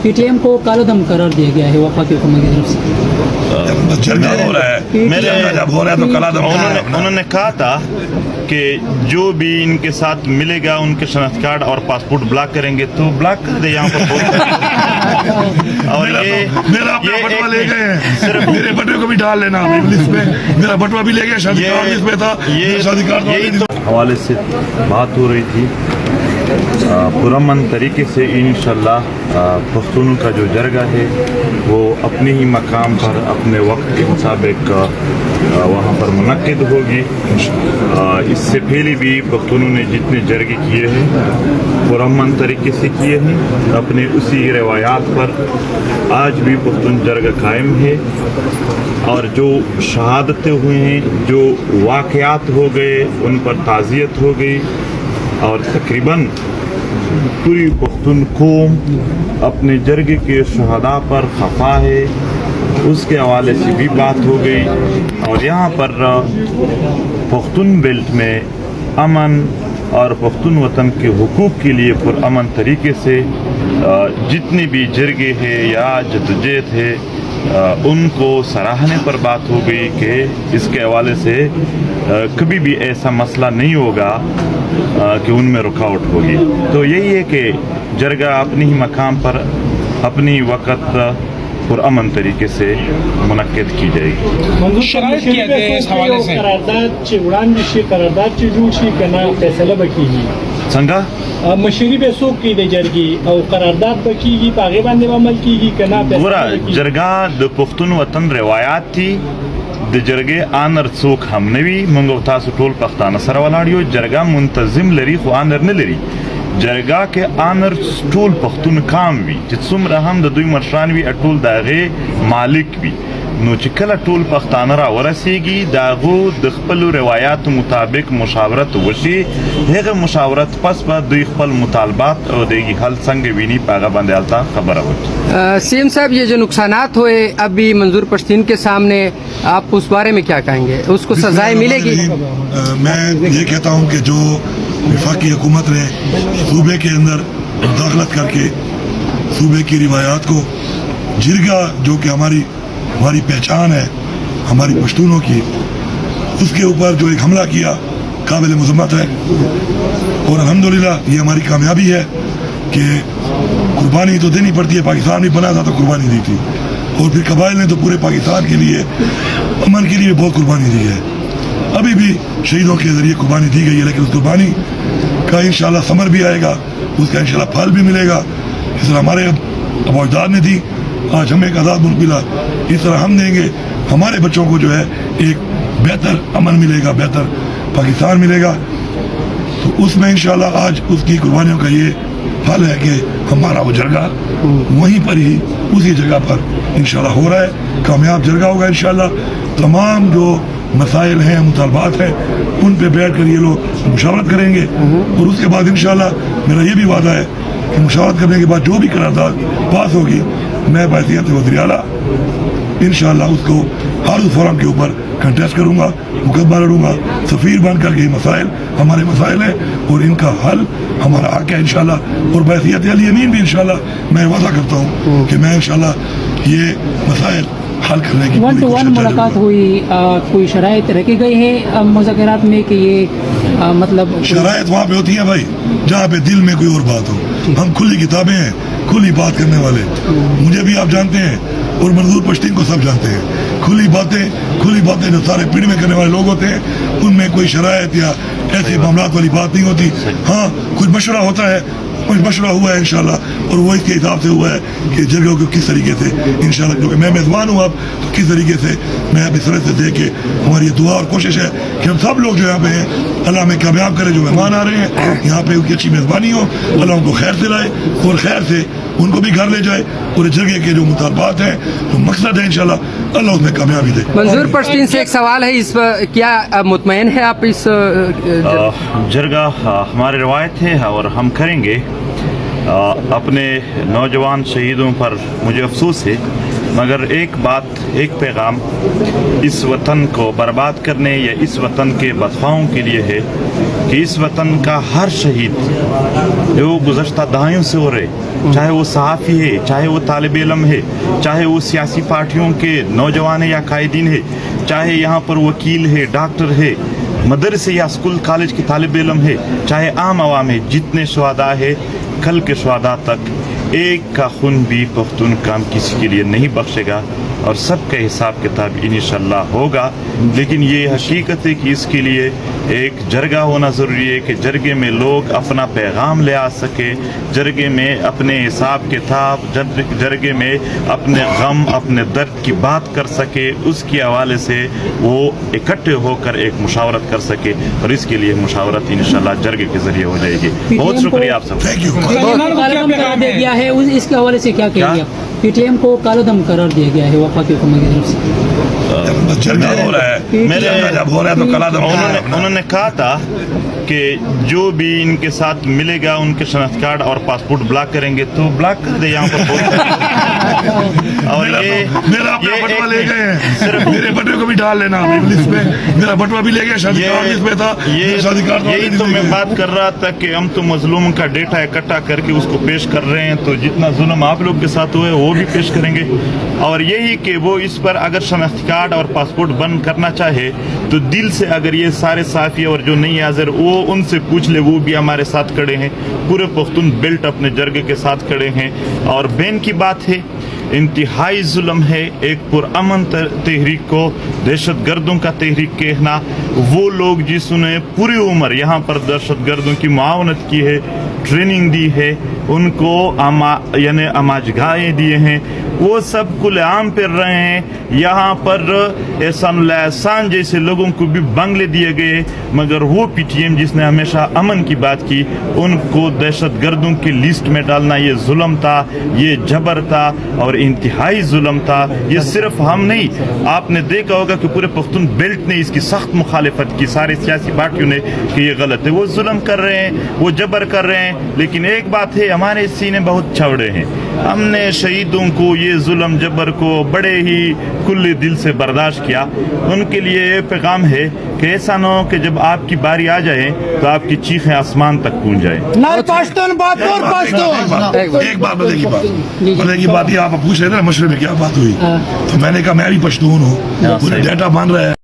PTM को काला दम करार दिया गया है वफाकी हुकूमत की तरफ से। जरगा हो रहा है, मेरे जब हो रहा है तो कला दम उन्होंने कहा था कि जो भी इनके साथ मिलेगा उनके शनाख्त कार्ड और पासपोर्ट ब्लॉक करेंगे, तो ब्लॉक कर दे यहाँ पर। और ये मेरा अपना बटवा ले गए हैं, सिर्फ मेरे बटवे को भी डाल लेना लिस्ट में। मेरा बटवा भी ले गया, शादी कार्ड लिस्ट में था, ये शादी कार्ड यही तो हवाले से बात हो रही थी। पुरअमन तरीके से इंशाल्लाह पख्तूनों का जो जरगा है वो अपने ही मकाम पर अपने वक्त के मुताबिक वहाँ पर मुनक्किद होगी। इससे पहले भी पख्तूनों ने जितने जरगे किए हैं पुरअमन तरीके से किए हैं, अपने उसी रवायात पर आज भी पख्तून जरगा कायम है। और जो शहादतें हुई हैं, जो वाक़यात हो गए, उन पर ताज़ियत हो गई और तकरीबन पूरी पख्तून कौम अपने जरगे के शहादा पर खफा है, उसके हवाले से भी बात हो गई। और यहाँ पर पख्तून बेल्ट में अमन और पख्तून वतन के हुकूक के लिए पुरअमन तरीके से जितने भी जरगे हैं या जद्दोजहद है उनको सराहने पर बात हो गई कि इसके हवाले से कभी भी ऐसा मसला नहीं होगा कि उनमें रुकावट होगी। तो यही है कि जरगा अपनी ही मकाम पर अपनी वक़्त पुरअमन तरीके से मुनक्किद की जाएगी। शराइत किया गया है इस हवाले से करारदाद जोशी करना फैसला बकीगी संगा मशीरी पे सोख की दे जरगी और करारदाद बकीगी पागे बांधे अमल कीगी करना पूरा जरगा द पुख्तून वतन रवायात थी د جرګې آنر څوک هم نه وي. موږ تاسو ټول پښتانه سره ولاړ یو. جرګه منتظم لري خو آنر نه لري. جرګه کې آنر ټول پښتون کام وي چې څومره هم د دوی مشران وي ټول د هغې مالک وي. نو چې کله ټول پښتانه را ورسیږي د هغو د خپلو روایاتو مطابق مشاورت وشي، هغه مشاورت پس به دوی خپل مطالبات او د حل څنګه ویني په هغه باندې هلته خبره وکړي. سی ایم صاحب یہ جو نقصانات ہوئے ابھی منظور پشتین کے سامنے، آپ اس بارے میں کیا کہیں گے؟ اس کو سزائیں ملے گی؟ میں یہ کہتا ہوں کہ جو وفاقی حکومت نے صوبے کے اندر داخلت کر کے صوبے کی روایات کو جرگا جو کہ ہماری پہچان ہے ہماری پشتونوں کی، اس کے اوپر جو ایک حملہ کیا قابل مذمت ہے. اور الحمدللہ یہ ہماری کامیابی ہے کہ قربانی تو دینی پڑتی ہے. پاکستان بھی بنا تھا تو قربانی دی تھی، اور پھر قبائل نے تو پورے پاکستان کے لیے امن کے لیے بہت قربانی دی ہے. ابھی بھی شہیدوں کے ذریعے قربانی دی گئی ہے، لیکن اس قربانی کا انشاءاللہ ثمر بھی آئے گا، اس کا انشاءاللہ پھل بھی ملے گا. اس طرح ہمارے ابا اجداد نے دی، آج ہمیں ایک آزاد ملک ملا، اس طرح ہم دیں گے. ہمارے بچوں کو جو ہے ایک بہتر امن ملے گا، بہتر پاکستان ملے گا. تو اس میں انشاءاللہ آج اس کی قربانیوں کا یہ حل ہے کہ ہمارا وہ جرگہ وہیں پر ہی اسی جگہ پر انشاءاللہ ہو رہا ہے. کامیاب جرگہ ہوگا انشاءاللہ. تمام جو مسائل ہیں، مطالبات ہیں، ان پہ بیٹھ کر یہ لوگ مشاورت کریں گے. اور اس کے بعد انشاءاللہ میرا یہ بھی وعدہ ہے کہ مشاورت کرنے کے بعد جو بھی قرارداد پاس ہوگی میں بحیثیت وزیر اعلیٰ انشاءاللہ اس کو ہر اس فورم کے اوپر کنٹیسٹ کروں گا، مقدمہ لڑوں گا. سفیر بن کر کے یہ مسائل ہمارے مسائل ہیں اور ان کا حل ہمارا حق ہے انشاءاللہ. اور بحیثیت علی امین بھی انشاءاللہ میں وعدہ کرتا ہوں کہ میں انشاءاللہ یہ مسائل حل کرنے کی ون ٹو ون ملاقات ہوئی، کوئی شرائط رکھی گئی ہے مذاکرات میں کہ یہ مطلب شرائط وہاں پہ ہوتی ہیں بھائی جہاں پہ دل میں کوئی اور بات ہو. ہم کھلی کتابیں ہیں، کھلی بات کرنے والے. مجھے بھی آپ جانتے ہیں اور منظور پشتین کو سب جانتے ہیں. کھلی باتیں جو سارے پیڑ میں کرنے والے لوگ ہوتے ہیں ان میں کوئی شرائط یا ایسے معاملات والی بات نہیں ہوتی. ہاں کچھ مشورہ ہوتا ہے، کچھ مشورہ ہوا ہے انشاءاللہ، اور وہ اس کے حساب سے ہوا ہے کہ جرگوں کو کس طریقے سے انشاءاللہ، کیونکہ میں میزبان ہوں اب تو کس طریقے سے میں اب اس طرح سے دے کے ہماری یہ دعا اور کوشش ہے کہ ہم سب لوگ جو یہاں پہ ہیں اللہ میں کامیاب کرے. جو مہمان آ رہے ہیں یہاں پہ ان کی اچھی میزبانی ہو، اللہ ان کو خیر سے لائے اور خیر سے ان کو بھی گھر لے جائے. اور جرگے کے جو مطالبات ہیں جو مقصد ہے انشاءاللہ اللہ اس میں کامیابی دے. منظور پشتین سے ایک سوال ہے، اس پر کیا مطمئن ہے آپ اس جرگہ ہماری روایت ہے اور ہم کریں گے. اپنے نوجوان شہیدوں پر مجھے افسوس ہے मगर एक बात, एक पैगाम इस वतन को बर्बाद करने या इस वतन के बदख्वाहों के लिए है कि इस वतन का हर शहीद जो गुज़श्ता दहाइयों से हो रहे, चाहे वो सहाफ़ी है, चाहे वो तालिब इल्म है, चाहे वो सियासी पार्टियों के नौजवान या कायदीन है, चाहे यहाँ पर वकील है, डॉक्टर है, मदरसे या स्कूल कॉलेज के तालिब इल्म है, चाहे आम आवाम है, जितने शुहदा है, कल के शुहदा तक एक का खून भी पख्तूनख्वा किसी के लिए नहीं बख्शेगा और सबका हिसाब किताब इंशाअल्लाह होगा। लेकिन ये हकीकत है कि इसके लिए एक जरगा होना ज़रूरी है कि जरगे में लोग अपना पैगाम ले आ सके, जरगे में अपने हिसाब किताब, जरगे में अपने गम, अपने दर्द की बात कर सके, उसके हवाले से वो इकट्ठे होकर एक मुशावरत कर सके और इसके लिए मुशावरत इंशाअल्लाह जरगे के ज़रिए हो जाएगी। बहुत शुक्रिया आप सब। Thank you. कालादम करार दिया गया है, इसके हवाले से क्या कहेंगे? पीटीएम को कालादम करार दिया गया है वफाकी हुकूमत की तरफ से। जरगा हो रहा है, जरगा जब हो रहा है तो कलादम उन्होंने कहा था कि जो भी इनके साथ मिलेगा उनके शनाख्त कार्ड और पासपोर्ट ब्लॉक करेंगे, तो ब्लॉक कर दे यहाँ पर। और मेरा अपना बटवा ले गए हैं, मेरे बटवे को भी डाल लेना लिस्ट में, मेरा बटवा भी ले गया, शादी कार्ड लिस्ट में था, शादी कार्ड यही तो मैं बात कर रहा था कि हम तो मजलूम का डेटा इकट्ठा करके उसको पेश कर रहे हैं, तो जितना जुल्म आप लोग के साथ हुए वो भी पेश करेंगे। और यही कि वो इस पर अगर शनाख्त कार्ड और पासपोर्ट बंद करना चाहे तो दिल से अगर ये सारे साफी और जो नहीं हाजिर वो उनसे पूछ ले, वो भी हमारे साथ खड़े हैं, पूरे पख्तून बेल्ट अपने जरगे के साथ खड़े हैं। और बैन की बात है, इंतहाई जुल्म है एक पुरअमन तहरीक को दहशत गर्दों का तहरीक कहना। वो लोग जिसने पूरी उम्र यहाँ पर दहशत गर्दों की मुआवनत की है, ट्रेनिंग दी है, उनको यानी अमाजगाहें दिए हैं, वो सब खुलेआम फिर रहे हैं। यहाँ पर एहसान जैसे लोगों को भी बंगले दिए गए, मगर वो पीटीएम जिसने हमेशा अमन की बात की, उनको दहशत गर्दों की लिस्ट में डालना ये जुल्म था, ये जबर था और इंतहाई जुल्म था। ये सिर्फ हम नहीं, आपने देखा होगा कि पूरे पख्तून बेल्ट ने इसकी सख्त मुखालिफत की, सारे सियासी पार्टियों ने, कि ये गलत है। वो जुल्म कर रहे हैं, वो जबर कर रहे हैं, लेकिन एक बात है, हमारे सीने बहुत चौड़े हैं। हमने शहीदों को, ये जुल्म जबर को बड़े ही खुले दिल से बर्दाश्त किया। उनके लिए ये पैगाम है कि ऐसा न हो कि जब आपकी बारी आ जाए तो आपकी चीखें आसमान तक पहुंच जाए। एक बात बदले की बात, ये आप पूछ रहे थे ना मशरे में क्या बात हुई, तो मैंने कहा मैं भी पश्तून हूँ, पूरे डेटा बन रहा है।